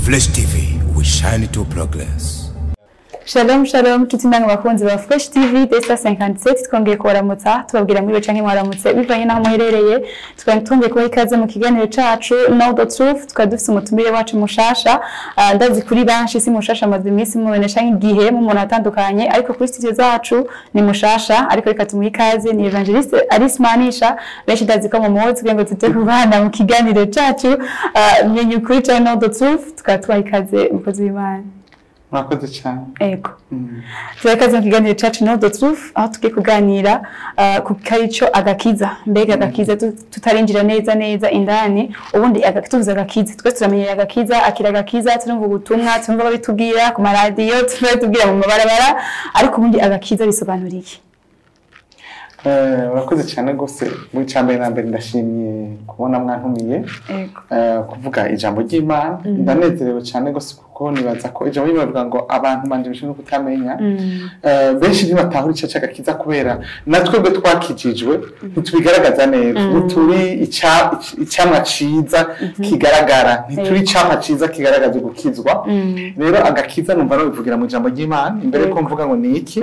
Fresh TV, we shine to progress. Shalom shalom tutindanga bakunzi ba Fresh TV Desa 57 twongeye kubaramutsa tubabwira muri canke mwaramutse bivanye naho muherereye twongeye kuba ikaze mu kiganiro cacu Know the Truth tukadufise umutumire wacu mushasha ndazi kuri banshi si mushasha amaze iminsi mubonesha nk'igihe mu muntu atandukanye ariko kuri studio zacu ni mushasha ariko reka tumuhe ikaze ni Evangeliste Alice Manisha benshi ndazi ko mu muhozi kugira ngo tute kubana mu kiganiro cacu menye kuri Know the Truth tukatwaye ikaze umukozi w'Imana. Mwakoze cyane. Ego. Turakaza kiganiro cyacu Know the Truth aho tugiye kuganira ku karico agakiza. Mbega agakiza tutarinjira neza indani ubundi agakituza agakiza. Twese turamenye agakiza akira agakiza turumva ubutumwa tumva babitubwira ku maradiyo tubwira mu mabarabara ariko ubundi agakiza bisobanura iki? Mwakoze cyane gose mu cyambere na mbere ndashimye kubona mwantumiye. Ego. Kuvuga ijambo ry'Imana ndanezerewe cyane gose kuko nibaza ko ijambo rivuga ngo abantu banje bishinzwe kutamenya benshi ntibatahura icyo cyagakiza kubera natwebwe twakijijwe ntitubigaragaza neza ntituri icyamwa ciza kigaragara ntituri icyamwa ciza kigaragaza gukizwa rero agakiza numva no bivugira mu ijambo ry'Imana imbere ko mvuga ngo ni iki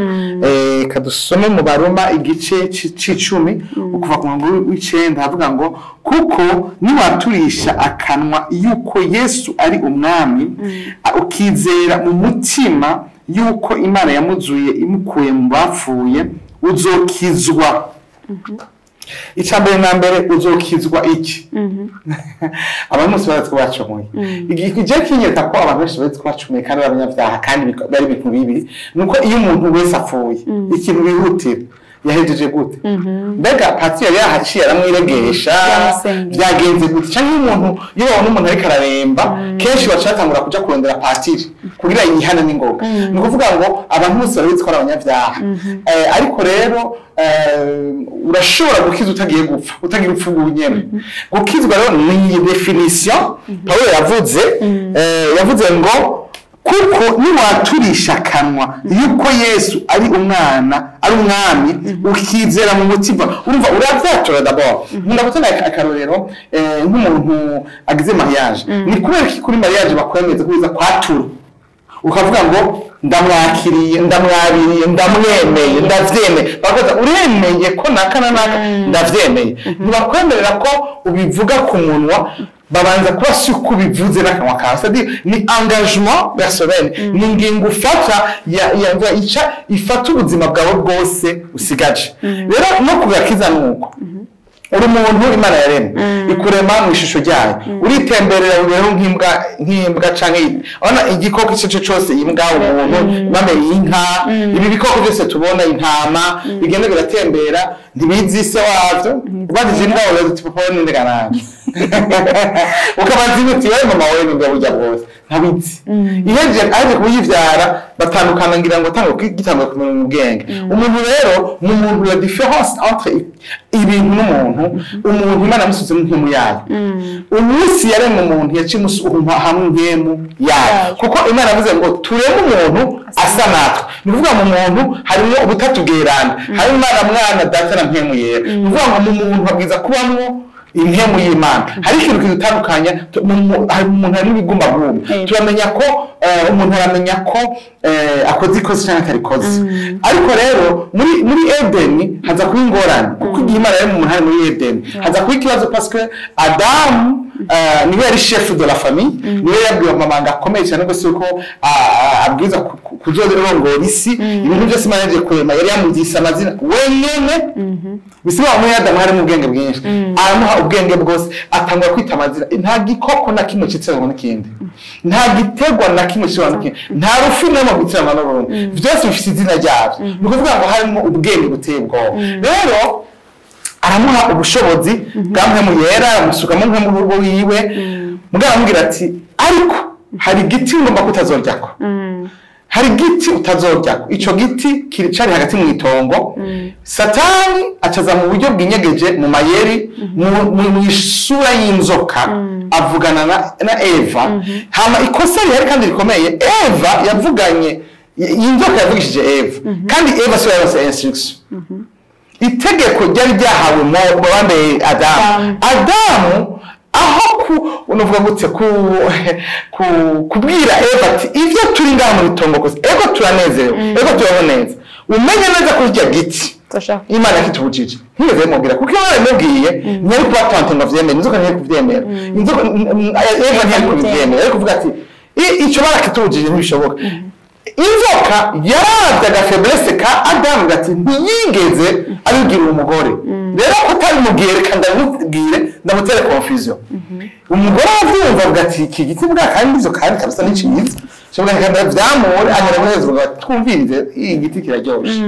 kadusome mu Baroma igice c'icumi ukuva ku murongo w'icenda havuga ngo kuko niwaturisha akanwa yuko Yesu ari umwami ukizera mu mutima yuko Imana yamuzuye imukuye mu bapfuye uzokizwa. Icambere na mbere uzokizwa iki? Abantu bose baratwacumuye. Igije kinyereka ko abantu bose baratwacumuye kandi abanyabyaha kandi bari bintu bibi nuko iyo umuntu wese apfuye ikintu bihutira yahejeje gute mbega pati yari yahaciye aramwiregesha byagenze gute cyangwa umuntu iyo babona umuntu ariko araremba kenshi bacatangura kuja kurondera patiri kugira yihana n'ingoga ni kuvuga ngo abantu bose barabitwara abanyabyaha ariko rero urashobora gukiza utagiye gupfa utagira upfu gunyene gukizwa rero ni definition Paulo yavuze ngo kuko niwaturisha akanwa yuko Yesu ari umwami ukizera mu mutima urumva uravyatura d'abord ndabutana akarorero nk'umuntu agize mariage ni kubera ki kuri mariage bakwemeza kuza kwatura ukavuga ngo ndamwakiriye ndamwabiriye ndamwemeye ndavyemeye bakoza uremeye ko nakana ndavyemeye ntibakwemerera ko ubivuga ku munwa babanza kuba si uko bivuze n'akanwa kawe c'est-à-dire ni engagement personnel ni ngingo ufata ifata ubuzima bwawe bwose usigaje rero no kugakiza nuko uri umuntu Imana yaremye ikurema mu ishusho ryayo uritemberera rero nk'imbwa canke ona igikoko cyo cyose imbwa umuntu mame inka ibi bikoko byose tubona intama bigenda biratembera ntibizise wavyo ubadije imbwa wale tipopone ndegaranje ukabazimuti wewe mama wewe nibwo burya bwose ntabizi iheje aje kuyivyara batandukana ngira ngo tango gitangwa kumenya ubwenge umuntu rero mu muntu la différence entre ibintu n'umuntu umuntu Imana musuze mu ntemu yayo umunsi yaremwe umuntu yacimusuha hamwe nkemu yayo kuko Imana yavuze ngo tureme umuntu asa natwe ni kuvuga mu muntu harimo ubutatu bwerana harimo Imana mwana data na mpemu yera ni kuvuga ngo mu muntu habwiza kubamwo impemu y'Imana hari ikintu kidutandukanya hari umuntu ari bigumba gumba turamenya ko umuntu aramenya ko akoze ikoze cyangwa atarikoze ariko rero muri Eden haza kuba ingorane kuko igihe Imana yari mu muntu ari muri Eden haza kuba ikibazo parce que Adam niwe yari chef de la famille niwe yabwiwe amabanga akomeye cyane gose uko abwiza kuzorongora isi ibintu byose Imana yaje kurema yari yamugisa amazina wenyene bisiba muri Adam hari mu bwenge bwinshi aramuha ubwenge bwose atangwa kwita amazina nta gikoko na kimwe citsemo n'ikindi nta gitegwa na kimwe citsemo n'ikindi nta rufu n'amagutira n'urundi byose bifite izina ryabyo ni kuvuga ngo harimo ubwenge buteye ubwoba rero aramuha ubushobozi bwamwe mu yera amusukamo nko mu rugo wiwe mugara amubwira ati ariko hari igiti ngomba kutazoryako hari igiti utazoryako ico giti kiricari hagati mu itongo Satani acaza mu buryo bwinyegeje mu mayeri mu isura y'inzoka avugana na Eva hama ikosa rihari kandi rikomeye Eva yavuganye inzoka yavugishije Eva kandi Eva so yarose instruction itegeko ryari ryahawe mu bambe Adamu aho unovuga gutse kubwira Eva ati ivyo turi ngaha mu bitongo gusa ego turanezerewe ego turaboneza umenye neza ko irya giti Imana kitubujije ntiyeze mubwira kuko Imana imubwiye ntiyari kuba tante ngo vyemere inzoka ntiyari kuvyemera inzoka Eva ntiyari kuvyemera ariko kuvuga ati icyo barakitubujije ntibishoboka inzoka yaravyaga faiblesse ka Adamu gati ntiyigeze abigira umugore rero ko tarimubwire kandi ndamubwire ndamutere confusion umugore avyumva gati iki giti bwa kandi izo kandi kabisa n'iciza cyangwa kandi vyamure anyara muhezo twumvirize igiti kiraryoshe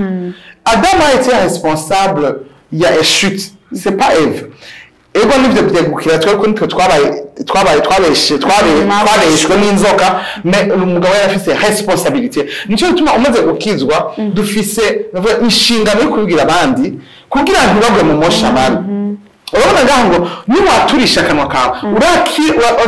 Adam a été responsable ya chute c'est pas Eve ego nivyo byegukira tweko twabeshwe n'inzoka mais umugabo yarafise responsabilité nico bituma umaze gukizwa dufise inshingano yo kubwira abandi kugira ngo bagwe mu mosha mabi urabona ngaho niwaturisha kanwa kawe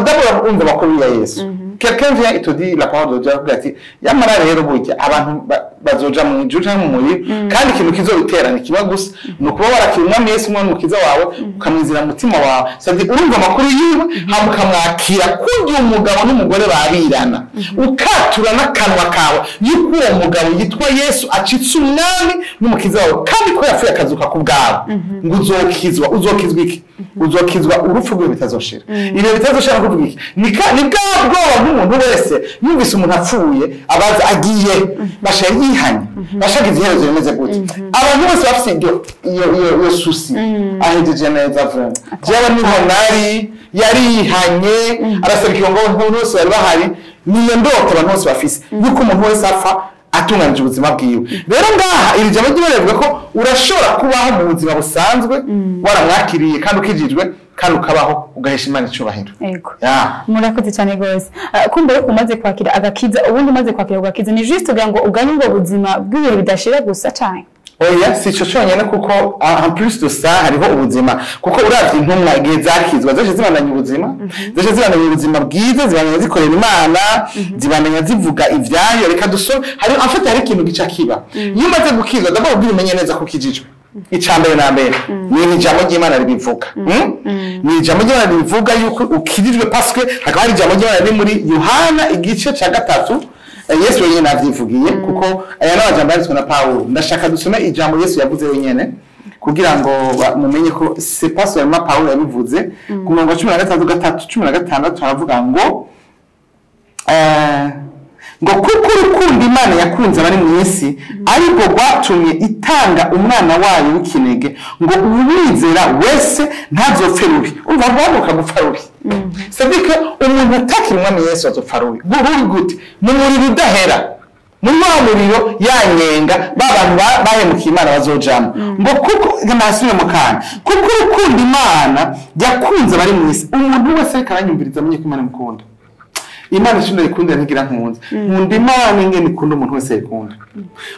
d'abord umva bakuru ya Yesu quelqu'un vient et te dit la parole de Dieu ati yamara rero burya abantu bazoja mu ijuru mu muri kandi ikintu kizobiterana kiba gusa nukuba warakirumwa Yesu mwana mukiza wawe ukamwizira mutima wawe savye urumva amakuru yiwe hamukamwakira kugira umugabo n'umugore babirana ukatura n'akanwa kawe yuko uwo mugabo yitwa Yesu acitse umwami n'umukiza wawe kandi ko yafuye akazuka ku bwawe ngo uzokizwa iki uzokizwa urupfu rwe bitazoshira ibyo bitazoshira kuvuga iki ni bwa bw'umuntu wese yumvise umuntu apfuye abaza agiye bashaka yihanye bashaka iziherezo bimeze gute abantu bose bafite iyo susi ahejeje neza vuba jewe niho nari yarihanye arasabikira ngo umuntu wese bari bahari niyo ndoto abantu bose bafise yuko umuntu wese apfa atunganije ubuzima bwiwe rero ngaha iri jambo ry'Imana ko urashobora kubaho mu buzima busanzwe waramwakiriye kandi ukijijwe kandi ukabaho ugahesha Imana icubahiro yego murakoze cyane gose kumbe yo kumaze kwakira agakiza ubundi maze kwakira agakiza ni juste kugira ngo uganye ubwo buzima bw'ibihe bidashira gusa cyane oya si cyo cyonyine kuko en plus de ça hariho ubuzima kuko uravye intumwa igihe zakizwa zaje zibandanya ubuzima zaje zibandanya ubuzima bwiza zibandanya zikorera Imana zibandanya zivuga ivyayo reka dusome hari afite hari ikintu gica kiba iyo umaze gukizwa ndabwo ubimenye neza ko kijijwe icambere na mbere ni ijambo ry'Imana ribivuga ni ijambo ry'Imana ribivuga yuko ukijijwe parce que hakaba hari ijambo ry'Imana riri muri Yohana igice ca 3 Yesu wenyine navyivugiye kuko aya n'abajambo yanditswe na Paulo ndashaka dusome ijambo Yesu yavuze wenyene kugira ngo mumenye ko c'est pas seulement Paulo yabivuze ku murongo 13:16 haravuga ngo kuko urukundo Imana yakunze abari mu isi ariko rwatumye itanga umwana wayo w'ikinege ngo uwizera wese ntazopfe rubi umva bavuka gupfa rubi sabika umuntu atakira umwami Yesu azopfa rubi gute mu muriro udahera mu muriro yanyenga babantu bahemukiye Imana bazojamo ngo kuko ntasubire mu kana kuko urukundo Imana yakunze abari mu isi umuntu wese karanyumviriza amenye ko Imana imukunda Imana shino ikunda ntigira nkunze nkunda Imana ingene ikunda umuntu wese ikunda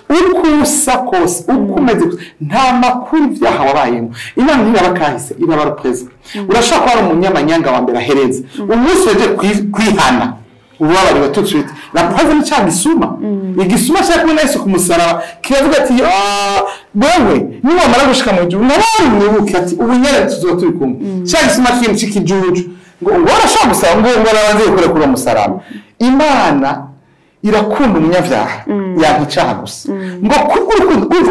ukusa kose ukumeze nta makuru vyaha wabayemo Imana ntiyabakahise irabara president urashaka ko ari umunyamanyanga wa mbere ahereza umunsi weje kwihana ubabari batutwite la preuve ni cyangwa igisuma cyo kumena Yesu kumusaraba kiravuga ati wewe niba mara gushika mu gihe nabari wibuke ati ubunyere tuzoturi kumwe cyangwa igisuma kintu cy'ikijuju ngo warashaka gusaba ngo nabanze gukora kuri umusaraba Imana irakunda umunyavyaha yankicaha gusa ngo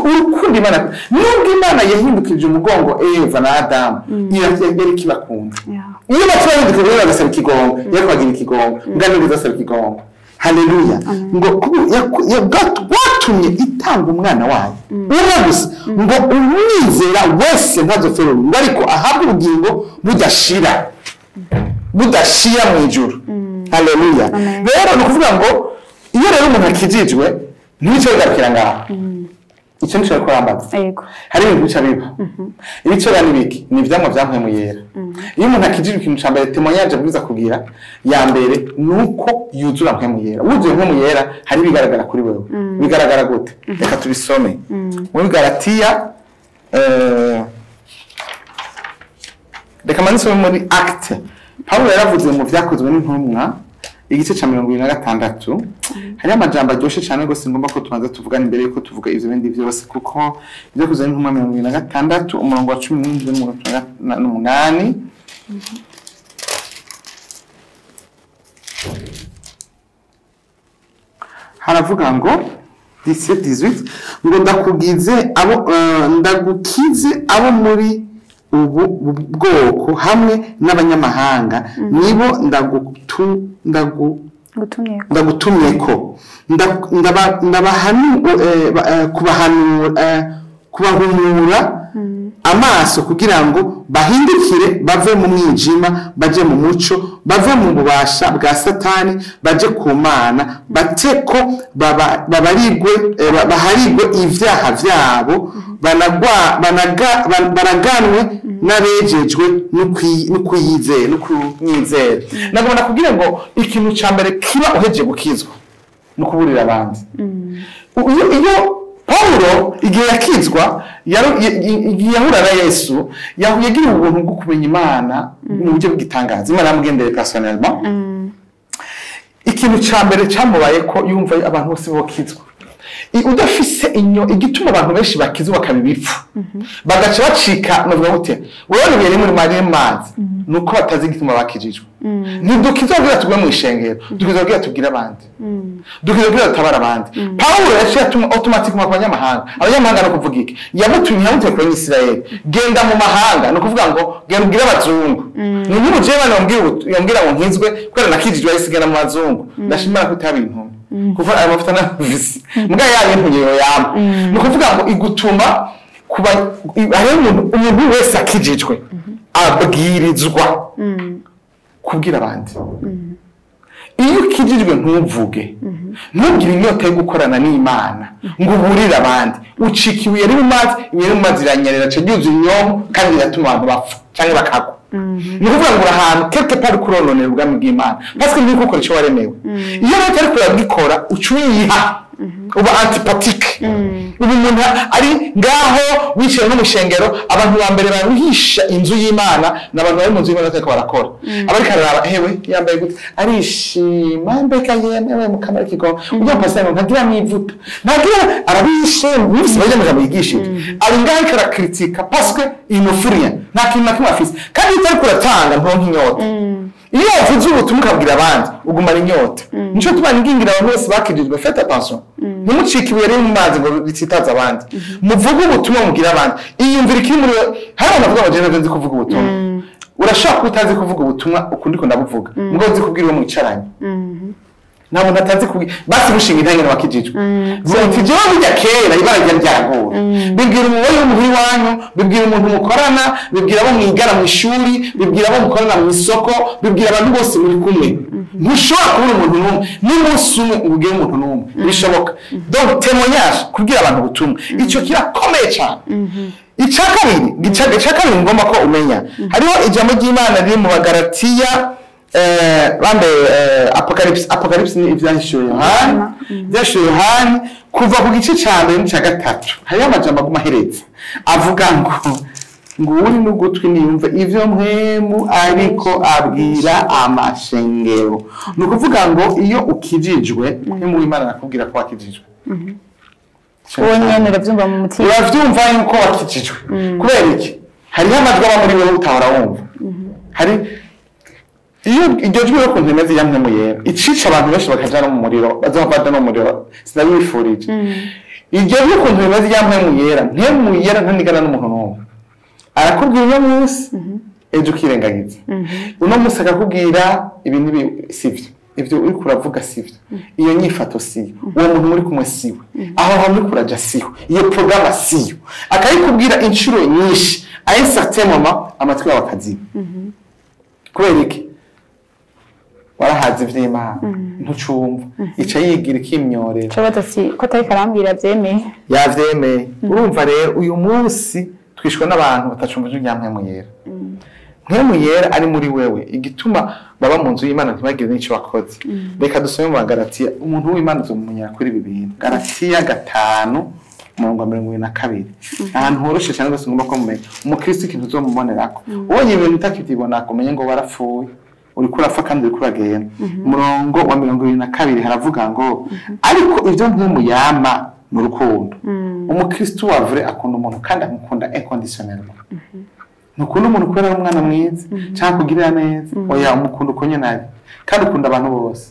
urukundo Imana nubwo Imana yahindukije umugongo Eva na Adam iravyegera kibakunda iyo batwandika rero bagasaba ikigongo yakwagira ikigongo nganiriza asaba ikigongo haleluya ngo yatumye itanga umwana wayo umwe gusa ngo umwizera wese ntazofera ngo ariko ahabwe ubugingo budashira mu ijuru haleluya rero no kuvuga ngo iyo rero umuntu akijijwe ntibice bigarukira ngaho icyo nshaka kurambaza hari ibintu bica biba ibice bani biki ni ivyamwa vyampwe mu yera iyo umuntu akijijwe ikintu ca mbere témoignage bwiza kugira ya mbere nuko yuzura mpwe mu yera wuzuye mpwe mu yera hari bigaragara kuri wewe bigaragara gute reka tubisome muri Galatiya reka manisome muri Acte Paulo yaravuze mu vyakozwe n'intumwa igice ca 26 hari amajambo aryoshe cyane gose ngomba ko tubanza tuvugana imbere yuko tuvuga ivyo bindi byose kuko vyakozwe n'intumwa 26 umurongo wa 17 n'umurongo wa 18 haravuga ngo 17-18 ngo ndagukize abo muri ubu bwoko hamwe n'abanyamahanga nibo ndagutumyeko kubahumura amaso kugira ngo bahindukire bave mu mwijima baje mu muco bave mu bubasha bwa Satani baje ku Mana bateko baharigwe ivyaha vyabo baraganwe n'abejejwe n'ukwiyizera nagomba kugira ngo ikintu ca mbere kiba uheje gukizwa no kuburira abandi iyo Paulo igihe yakizwa yahura na Yesu yagira ubuntu bwo kumenya Imana mu buryo bw'igitangaza Imana yamugendeye personnellement ikintu ca mbere cyamubaye ko yumva abantu bose bokizwa udafise igituma abantu benshi bakizwa bakabibipfa bagaca bacika navuga gute wewe biri muri mazi nuko batazi igituma bakijijwe ntidukizwa kugira tugwe mu ishengero dukizwa kugira tubwire abandi dukizwa kugira tutabara abandi Paulo yaciye automatically ku abanyamahanga no kuvuga iki yamutumye kuri Isirayeli genda mu mahanga no kuvuga ngo genda ubwire abazungu ni nk'umuje bana yambwira ngo nkizwe kwera nakijijwe yisigana mu bazungu ndashimira ko tabintu kuva aya mafuta na visi mbwa yabintu yamba no kuvuga ngo igutuma kuba ari umuntu wese akijijwe abwirizwa kubwira abandi iyo ukijijwe ntuvuge ntugire inyota yo gukorana n'Imana ngo uburire abandi ucikiwe yari mu mazi iranyerera cyuzuye inyomo kandi yatuma abantu bapfa cyangwa bakagwa ni kuvuga ngo ahantu quelque part kurononera ubwami bw'Imana parce que niko ukora icyo waremewe iyo utari kurabikora ucuyiha uba antipathique ubu umuntu ari ngaho wicaye no mushengero abantu ba mbere baruhisha inzu y'Imana n'abantu bari mu nzu y'Imana cyangwa barakora abari karaba hewe yambaye gute arishima mbeka yemewe mu kamera kigo ujya pasanga ntagira mwivuta ntagira arabishe mwese baje mu yigishije ari ngaho karakritika parce que inofuriya nta kintu nakimwe afise kandi utari kuratanga ntonka inyota iyo uvuze ubutumwa ukabwira abandi ugumana inyota nico tubangingira abantu bose bakijijwe faites attention ntimucikiwe rero mu mazi ngo bitsitaza abandi muvuge ubutumwa mugira abandi iyumvira iki muri hari abavuga ngo je nzi kuvuga ubutumwa urashaka utazi kuvuga ubutumwa ukundi ko ndabuvuga ngo nzi kubwira uwo mwicaranye nabo natazi kubwira basi bushinga intangene wakijijwe zoti je bijya kera ibara rya ryagora bibwira umuwoyi w'umuhiri wanyu bibwira umuntu mukorana bibwira abo mwigara mu ishuri bibwira abo mukorana mu isoko bibwira abantu bose muri kumwe ntushobora kubura umuntu n'umwe n'umunsi umwe ubwira umuntu n'umwe bishoboka donc témoignage kubwira abantu ubutumwa icyo kirakomeye cyane icakabiri ngomba ko umenya hariho ijambo ry'Imana riri mu Bagalatiya bambe apocalypse ni ivyashuye Yohana kuva ku gice ca mbere n'ca gatatu hariho amajambo agumahereza avuga ngo uri n'ugutwi niyumve ivyo mpwemu ariko abwira amashengero ni ukuvuga ngo iyo ukijijwe mpwemu w'Imana nakubwira ko wakijijwe uwo nyene uravyumva mu mutima uravyumva yuko wakijijwe kubera iki hariho amajwi aba muri wewe utahora wumva hari iyo iryo jwi yo kuntu imeze yamwe mu yera icica abantu benshi bakaja no mu muriro bazovada no mu muriro sinabifurije iryo jwi yo kuntu imeze yamwe mu yera ntanigana n'umuntu n'umwe arakubwira uno munsi ejo ukirengagiza uno munsi akakubwira ibintu sivyo ivyo uri kuravuga sivyo iyo nyifato siyo uwo muntu muri kumwe siwe aho hamwe kuraja siyo iyo programa siyo akayikubwira inshuro nyinshi ayi certain moment amatwi yawe akaziba kubera iki warahaze ivy'Imana ntucumva ica yigira ikimyorera cyabata ko atari karambwira byemeye yavyemeye urumva rero uyu munsi twishwe n'abantu batacumva ijwi rya mpwemu yera mpwemu yera ari muri wewe igituma baba mu nzu y'Imana ntibagire n'icyo bakoze reka dusome mu Bagalatiya umuntu w'Imana uzumumenyera kuri ibi bintu Galatiya 5:22 ahantu horoshe cyane rwose ngomba ko mumenya umukristo ikintu uzomubonerako ubonye ibintu utakibona kumenye ngo warapfuye uri kurapfa kandi uri kuragenda umurongo wa 22 haravuga ngo ariko ivyo mpwemu yama mu rukundo umukristo wa vrai akunda umuntu kandi amukunda inconditionnellement nukunda umuntu kubera umwana mwiza cyangwa kugirira neza oya umukunda uko nyene ari kandi ukunda abantu bose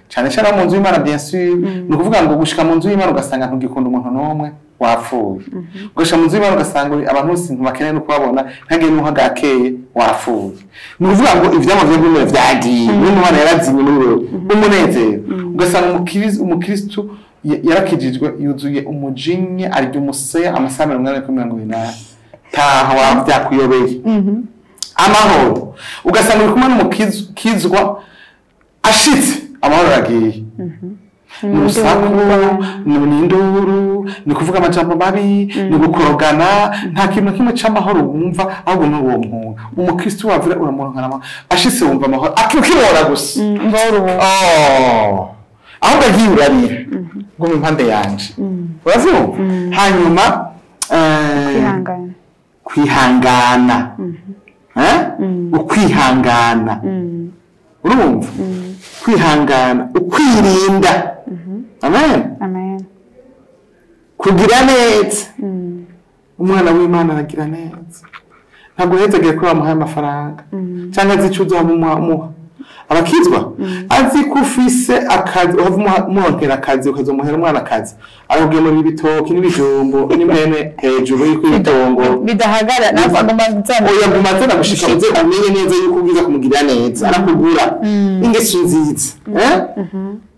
cyane cyane mu nzu y'Imana bien sûr ni kuvuga ngo gushika mu nzu y'Imana ugasanga ntugikunda umuntu n'umwe wapfuye gushika mu nzu y'Imana ugasanga abantu bose ntibakeneye no kubabona ntagiye n'uha gakeye wapfuye ni kuvuga ngo ivyama vy'imwe vyagiye n'umwana yarazimye muri wewe umunezero ugasanga umukristo yarakijijwe yuzuye umujinye arya umusaya amasaha 128 taha wavyakuyobeye amahoro ugasanga uri kumwe n'umukizwa ashitse amahoro agiye n'urusaku n'induru ni kuvuga amajambo mabi ni gukorogana nta kintu kimwe c'amahoro wumva ahubwo n'uwo muntu umukristo wavira uramuronkana ashitse wumva amahoro akibora gusa ahubwo agiye urarira ngo mu mpande yanje uravyumva hanyuma kwihangana ukwihangana urumva kwihangana ukwirinda amen kugira neza umwana w'Imana aragira neza ntabwo yategeye ko bamuhaye amafaranga cyangwa azicuza bamuha abakizwa azi kufise akazi umuhonkera akazi ukazomuhera umwana akazi arabwiye muri ibitoki n'ibijumbo n'impene hejuru y'ikwitongo bidahagara yagumazana gushika uze umenye neza yuko ubwiza kumugirira neza arakugura ingeso nziza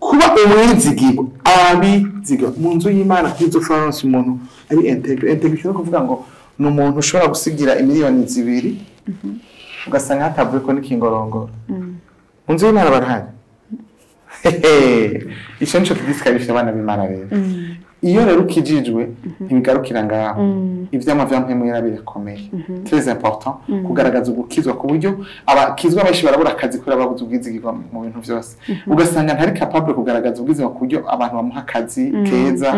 kuba umwizigirwa abizigirwa mu nzu y'Imana kwizo France umuntu ari integration no kuvuga ngo ni umuntu ushobora gusigira imiliyoni 2 ugasanga hatavuye ko n'ikingorongoro unzi y'Imana barahari ico nico kidisikarisha abana b'Imana rero iyo rero ukijijwe ntibigarukira ngaho ivyama vyampemu yarabirakomeye très important kugaragaza ubukizwa ku buryo abakizwa benshi barabura akazi kuri ababuze ubwizigirwa mu bintu byose ugasanga ntari capable kugaragaza ubwizigirwa ku buryo abantu bamuha akazi keza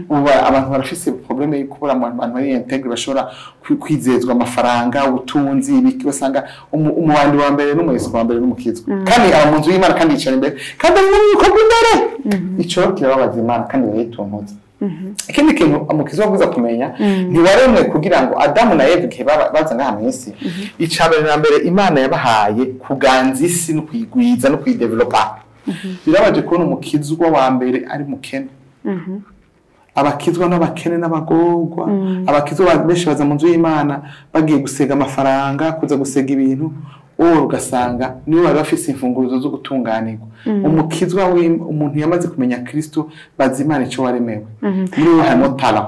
uba abantu barafise problème yo kubura abantu bari integre bashobora kwizezwa amafaranga ubutunzi ibiki basanga umubandi wa mbere n'umuyisi wa mbere n'umukizwa kandi aba mu nzu y'Imana kandi yicara imbere kandi n'uko imbere ico kirababaza Imana kandi yituntuza ikindi kintu umukizwa wavuze kumenya ntiwaremwe kugira ngo Adamu na Eva ke baza ngaha mu isi icabere na mbere Imana yabahaye kuganza isi no kwigwiza no kwidevelopa birabaje kubona umukizwa wa mbere ari mukene abakizwa n'abakene n'abagorwa abakizwa benshi baza mu nzu y'Imana bagiye gusega amafaranga kuza gusega ibintu ugasanga niwe bari bafise imfunguruzo zo gutunganirwa umukizwa umuntu yamaze kumenya Kristo bazimana ico waremewe niwe hamotara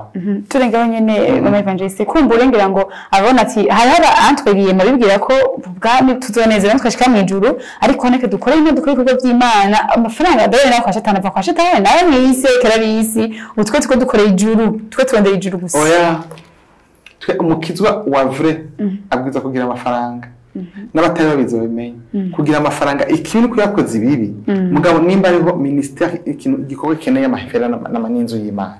turengaho nyene mama evangeliste kumbura ngira ngo abona ati hari antwegiye mabibwira ko bwami tuzonezera twashika mu ijuru ariko neke dukora ibintu dukora ibikorwa by'Imana amafaranga dore nayo kwa shetani va kwa shetani nayo mwise kerabisi utwe twe dukora ijuru twe twondera ijuru gusa oya twe umukizwa wa vrai abwiza kugira amafaranga n'abatari babizo bimenye kugira amafaranga ikintu kuyakoze ibibi mugabo nimba ariho ministeri ikintu igikorwa keneye amahera n'amaninzo y'Imana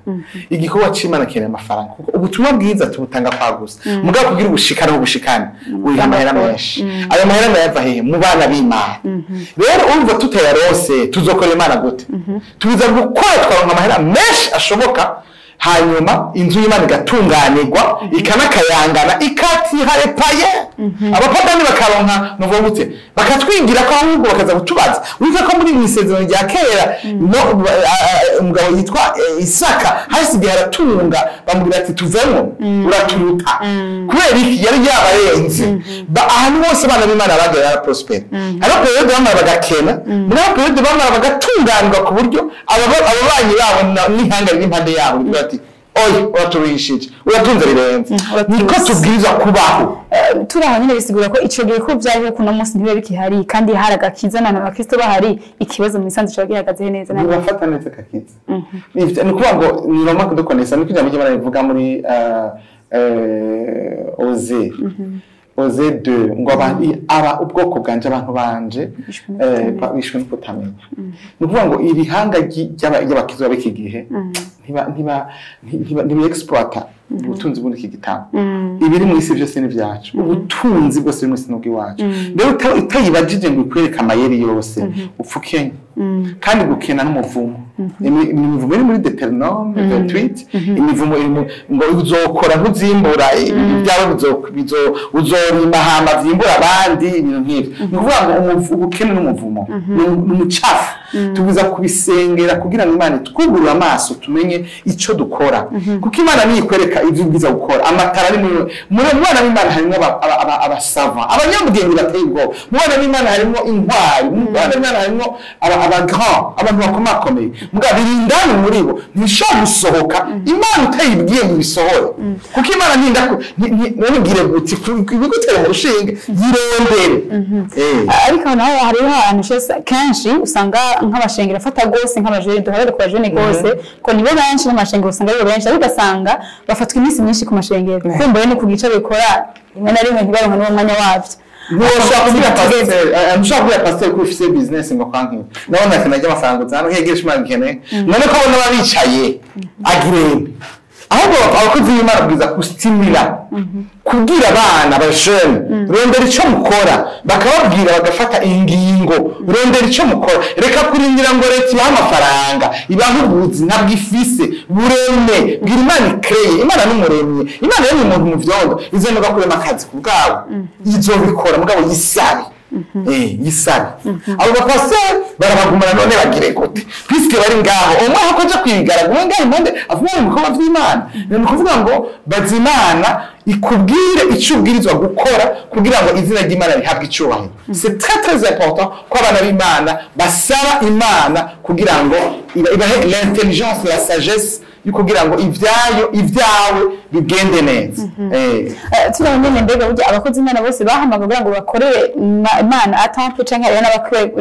igikorwa c'Imana keneye amafaranga kuko ubutumwa bwiza tubutanga kwa gusa mugabo kugira ubushikana ubushikana uri amahera menshi ayo mahera yava hehe mu bana b'Imana rero urumva tutayarose tuzokora Imana gute tubiza gukora twaronka amahera menshi ashoboka hanyuma inzu y'Imana igatunganirwa ikanakayangana ikatiharepaye abapagani bakaronka nuvuga gute bakatwingira ko ahubwo bakaza kutubaza wiza ko muri misezerano rya kera no umugabo yitwa Isaka hasigaye aratunga bamubwira ati tuvemo uraturuta kubera iki yari yabarenze ahantu bose bana b'Imana bagera prosper ariko rero bamara bagakena muri periode bamara bagatunganirwa ku buryo ababanyi babo n'ihanga n'impande yabo ati oyi waturishije uratunze rirenze niko tubwiza kubaho turaho nyine bisigura ko ico gihe ko byari ko no munsi ntibe bikihari kandi haragakiza nana abakristo bahari ikibazo mu isanzwe cyo gihagaze neza nana bafata neza kakiza ni kuvuga ngo ni Roma kudukonesa ni kujya mu gihe bivuga muri Oze 2 ngo aba ubwoko bwanje abantu banje bishwe no kutamenya ni kuvuga ngo iri hanga y'abakizwa b'iki gihe exploiter ubutunzi buri iki gitabo ibiri mu isi byose ni byacu ubutunzi bwose mu isi n'ubwiwacu rero utayibajije ngo ikwereka amayeri yose upfukenya kandi gukena n'umuvumo imivumo iri muri Deuteronome 28 imivumo iri ngo uzokora ntuzimbura ibyawe uzorima hama vyimbura abandi ibintu nk'ibyo ni ukuvuga ngo ubukene n'umuvumo n'umucafu tubuza kubisengera kugira ngo Imana twugurure amaso tumenye ico dukora kuko Imana niyikwereka ivyo ubwiza gukora amatara ari muri mwana w'Imana harimo abasava abanyabwenge bateye ubwoba mwana w'Imana harimo intwari mwana w'Imana harimo abantu bakomakomeye mbwa birindani muri bo ntishobora gusohoka Imana utayibwiye ngo bisohore kuko Imana ntinda nibigire guti kubigutera mu rushinge yirondere ariko naho hariho ahantu kenshi usanga nk'abashengera afata gose nk'abajene duharare ku bajene gose ko nibo benshi n'amashengero usanga ari benshi ariko ugasanga bafatwa iminsi myinshi ku mashengero kumboye no kugica bikora rimwe na rimwe ntibaronka n'umwanya wavyo Nshobora pastor ko ufise business ngo kwanki nabona kanajya amafaranga uzana nkegesha imana nkene none ko bona babicaye agireme ahubwo abakozi b'Imana bwiza kustimula kugira abana bashene rondera ico mukora bakababwira bagafata ingingo rondera ico mukora reka kurindira ngo leta ibaha amafaranga ibahuguzi ntabwo ifise bureme bwira Imana ikreye Imana n'umuremye Imana yari umuntu mu vyondo izenoga kurema akazi ku bwabo izobikora mugabo yisabe yisabe abo bapasteur barabagumana none bagire gute puisque bari ngaho umwe akoje kwigara gumwe ngaho monde avuga mu bikorwa by'Imana ni kuvuga ngo bazimana ikubwire icyo ubwirizwa gukora kugira ngo izina ry'Imana rihabwe icyubahiro c'est très important ko abana b'Imana basaba Imana kugira ngo ibahe l'intelligence la sagesse yukugira ngo ivyawe bigende neza turabonye mbega burya abakozi Imana bose bahamagara ngo bakorere Imana atampe canke ari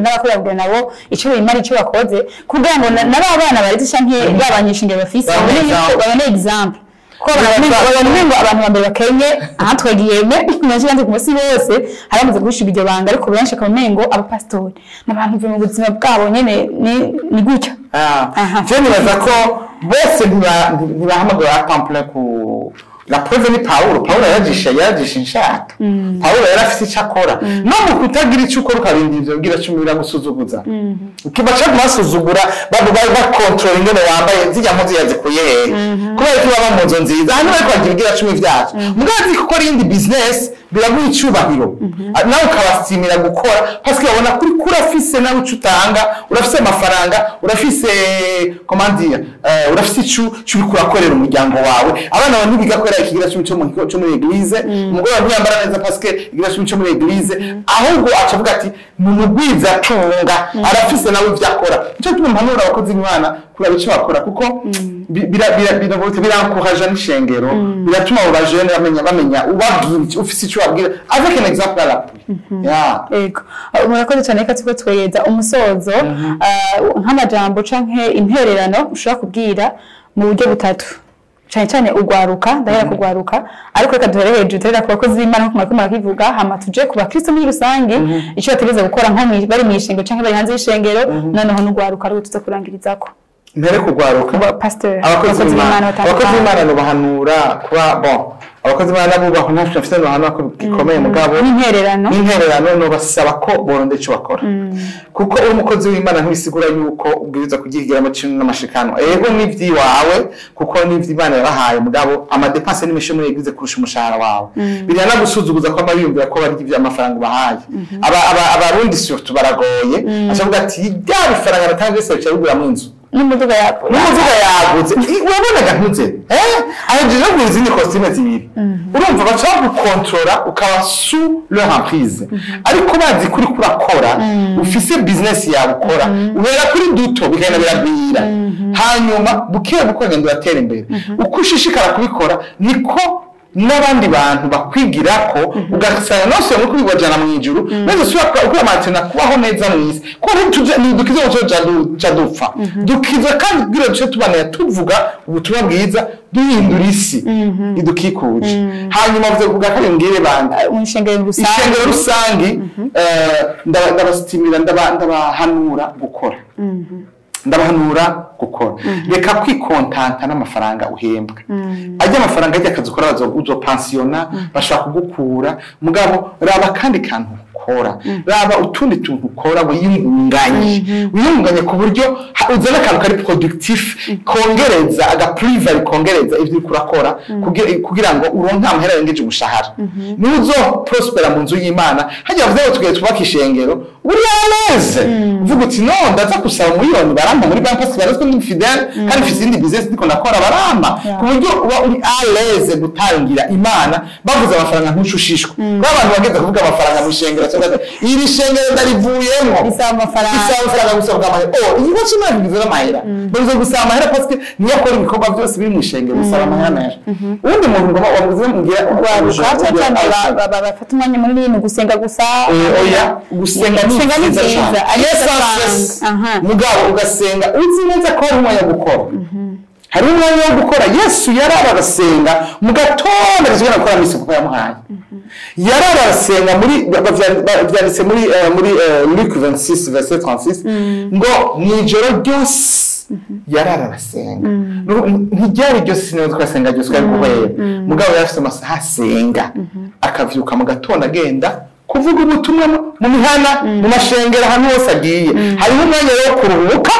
n'abakorera nabo ico bimara ico bakoze kugira ngo n'abana bari canke babanyishinge bafise babone example ko abantu bambere bakenye aha twagiyeme nashanje ku musi bose haramaze gushika iryo banga ariko benshi akamengo abapastori n'abantu mu buzima bwabo nyene ni gutyo je nibaza ko bose ntibahamagara temple ku la preuve ni Paulo yagisha inshato Paulo yarafise icakora no mu kutagira icyo ukora ukabindi ivyo bwira cumira gusuzuguza ukibaca masuzugura ba control ingene wambaye zijya mpuzi yazikuye kubera ko baba mu nzo nziza hano bariko bagira 10 vyacu mugazi ko indi business biraguha icubahiro nawe ukabasimira gukora parce que babona kuri kurafise nawe ucutanga urafise amafaranga urafise comment urafise icyo bikurakorera umuryango wawe abana bandi biga ko ikigira cyo muri église umugore ntiyambara neza parce que ikigira cyo muri église ahubwo acavuga ati mumugwiza tunga arafise nawe ivyakora cyo tumpanura abakozi b'Imana kuri icyo bakora kuko birankoraje n'ishengero biratuma abajene bamenya ubabwira ufise icyo babwira avec un exemple à l'appui ego murakoze cyane ko tuko twegeza umusozo nk'amajambo canke intererano ushaka kubwira mu buryo butatu cyane ugwaruka ndahera kugwaruka ariko reka duhere hejuru terera ku bakozi b'Imana nko kumara kivuga hama tuje ku bakristo muri rusange icyo bategeza gukora nko bari mu ishengero canke bari hanze y'ishengero noneho n'ugwaruka rwo tuza kurangirizako mbere kugwaruka pastor abakozi b'Imana no bahanura kuba bon abakozi b'Imana bubaho ntafite afite no hano ko gikomeye mugabo n'intererano no basaba ko boronde cyo bakora kuko umukozi w'Imana ntibisigura yuko ubwiza kugigira amacino n'amashikano ego n'ivyi wawe kuko n'ivyi Imana yabahaye mugabo amadepense n'imisho muri egize kurusha umushahara wawe birana gusuzuguza ko amabiyumvira ko bari ivyo amafaranga bahaye abarundi surtout baragoye acavuga ati ya bifaranga natanze se cyabugura mu inzu n'umuduga yaguze wabonaga ntuze aje no izindi costume zibiri urumva bashaka gukontrola ukaba sous leur emprise ariko bazi kuri kurakora ufise business yawe ukora ubera kuri duto bigenda birabwira hanyuma bukiye gukora atera imbere uko ushishikara kubikora niko n'abandi bantu bakwigira ko ugasanga nose muri kubijana mu ijuru neze sura kwa matena kubaho neza mu isi ko dukiza cyo dupfa dukiza kandi bwira cyo tubana tuvuga ubutumwa bwiza duhindura isi idukikuje hanyuma vuze kuvuga ko ngire bandi umushengero rusangi ndabastimira ndabahanura gukora ndabahanura gukora reka kwikontanta n'amafaranga uhembwa ajya amafaranga ajya akazi ukora uzo pensiona bashaka kugukura mugabo raba kandi kantu ukora raba utundi tuntu ukora wiyunganye ku buryo uzana akantu kari productif kongereza agapriva kongereza ivyo ukurakora kugira ngo uronke amahera yengeje umushahara nuzo prospera mu nzu y'Imana hajya vuze ngo tugiye twubaka ishengero uri aleze uvuga uti no ndaza kusaba miliyoni baramba muri bank parce que ndi fidèle kandi mfite indi business ndiko ndakora baramba ku buryo uba uri aleze gutangira Imana bavuze amafaranga ntushushishwa abantu bageze kuvuga amafaranga mu shengero iri shengero darivuyemo bisaba amafaranga gusabwa amahera iyi wacu nabigize n'amahera bavuze gusaba amahera parce que niyo akora ibikorwa byose biri mu shengero bisaba amahera ubundi muntu ngoma wavuze mugira bafata umwanya munini mu gusenga gusa oya gusenga ni nziza mugabo ugasenga uzi neza ko ari umwanya gukora hari umwanya wo gukora Yesu yararasenga mu gatondo azigana gukora misi kuko yamuhaye yararasenga muri byanditse muri Luc 26 verset 36 ngo mwijoro ryose yararasenga ntiryari ryose sinyo twasenga ryose kandi kuhera mugabo yafite amasaha asenga akavyuka mu gatondo agenda kuvuga ubutumwa mu mihana mu mashengero ahantu hose agiye hari umwanya wo kuruhuka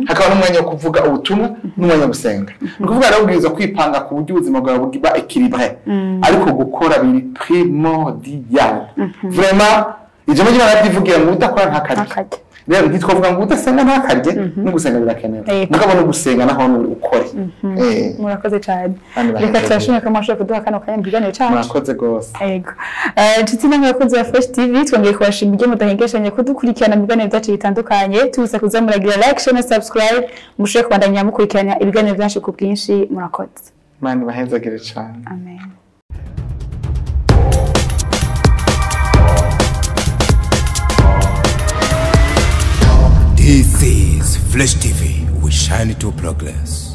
hakaba n'umwanya wo kuvuga ubutumwa n'umwanya wo gusenga nukuvuga rero ubwirizwa kwipanga ku buryo ubuzima bwawe buba équilibré ariko gukora biri primordial vraiment ijambo ry'Imana rivugira ngo udakora ntakarye rero ntitwavuga ngo udasenga ntakarye no gusenga birakenewe mugabo no gusenga naho ukore murakoze cyane reka turashimira ko mwashoboye kuduha kano kanya mbiganire cyane murakoze gose yego nshuti n'abakunzi ba Fresh TV twongeye kubashimira mudahengeshanye kudukurikirana ibiganiro byacu bitandukanye tubuza kuza muragira like share na subscribe mushobore kubandanya mukurikirana ibiganiro byacu ku bwinshi murakoze mani bahezagire cyane amen. This is Fresh TV. We shine to progress.